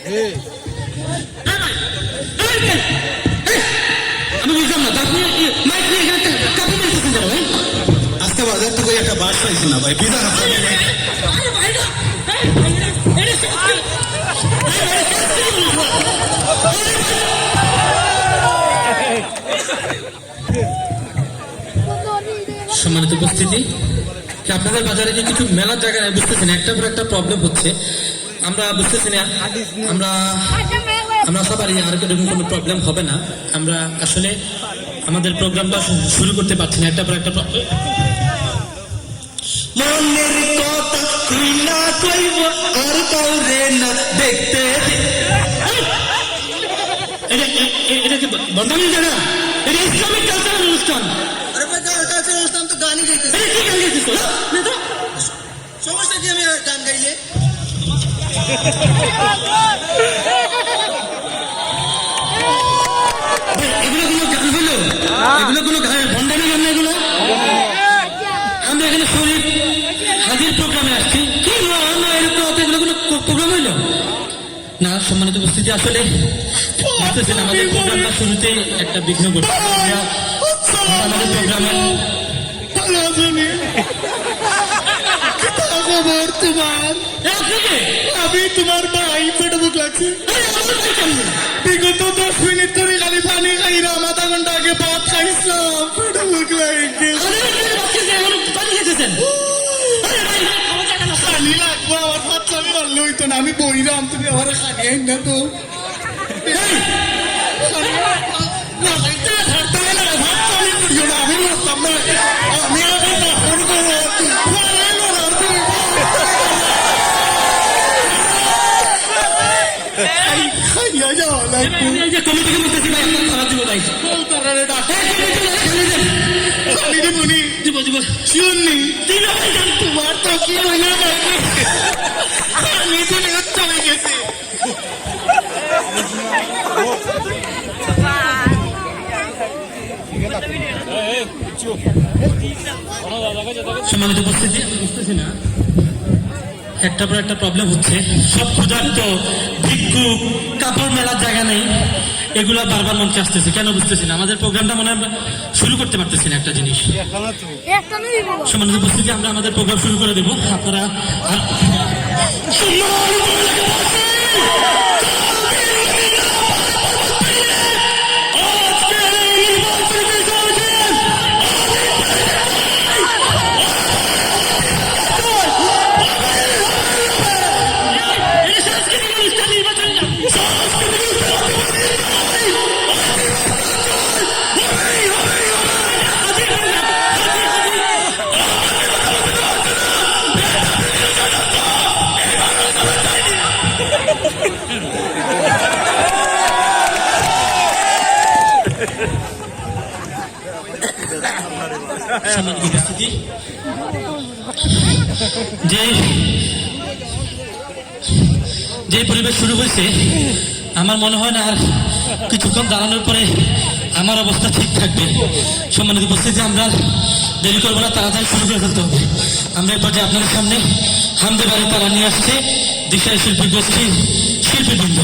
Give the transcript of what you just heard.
আমি বুঝলাম না আপনি মাইক নিয়ে এখানে কাপড় মেলতেছেন কেন ভাই? আজকে বাজার থেকে একটা বাস পাইছি না ভাই, বিধান আছে। সম্মানিত উপস্থিতি, আপনাদের বাজারে যে কিছু মেলার জায়গায় বুঝতেছেন একটা পর একটা প্রবলেম হচ্ছে, আমরা বুঝতেছি না। আমরা সবারই আর কোনো প্রবলেম হবে না। আমরা আসলে আমাদের প্রোগ্রামটা শুরু করতে পারছি না, একটা পর একটা প্রবলেম। মনের কথা তুই না কইব আর কাউরে না দেখতে। এটা কি বর্তমানে জানা? এটা ইসলামিক কালচারাল অনুষ্ঠান। আরে ভাই কালচারাল অনুষ্ঠান তো গানই গাইতেছে। এটা কি গান গাইতেছো? সমস্যা কি আমি গান গাইলে? এগুলো কোনো গান হলো? এগুলো কোনো গানের ভণ্ডামি গান না এগুলো? আমরা এখানে শরীফ হাজির প্রোগ্রামে আসছি। কি এরকম এগুলো কোনো প্রোগ্রাম হইলো না? সম্মানিত উপস্থিতি, আসলে বুঝতেছেন আমাদের প্রোগ্রামটা শুরুতে একটা বিঘ্ন ঘটছে। আমাদের প্রোগ্রামে খবর তোমার, আমি তোমার ভাই পেটে বুক লাগছে। বিগত 10 মিনিট ধরে খালি পানি খাই না, আধা ঘন্টা আগে ভাত খাইছিলাম, পেটে বুক লাগছে। খালি লাগবো আমার বাচ্চা, আমি ভালো হইতো না, আমি বইরাম, তুমি আমার খালি আইন না তো। আমি বলতাম না, আমি কমিটিকে বলতেছি ভাই, আপনার খারাপ দিব ভাই। দিব দিব তোমার তো কি হইল আমি তো নিহত হয়ে গেছি। সম্মানিত উপস্থিতি, বুঝতেছি না একটা পর একটা প্রবলেম হচ্ছে। সব ক্ষুধার্ত ভিক্ষুক, কাপড় মেলার জায়গা নেই, এগুলো বারবার মঞ্চে আসতেছে কেন বুঝতেছি না। আমাদের প্রোগ্রামটা মনে হয় আমরা শুরু করতে পারতেছি না। একটা জিনিস সম্মানিত উপস্থিতি, আমরা আমাদের প্রোগ্রাম শুরু করে দেবো। আপনারা সম্মানিত উপস্থিতি, যে পরিবেশ শুরু হয়েছে, আমার মনে হয় না আর কিছুক্ষণ দাঁড়ানোর পরে আমার অবস্থা ঠিক থাকবে। সম্মানিত উপস্থিতি, আমরা দেরি করবো না, তাড়াতাড়ি শুরু করে ফেলতে হবে। আমরা এই পর্যায়ে আপনাদের সামনে হামদে বাড়ি তারা নিয়ে আসছে দিশায় শিল্পী গোষ্ঠীর শিল্পীবৃন্দ।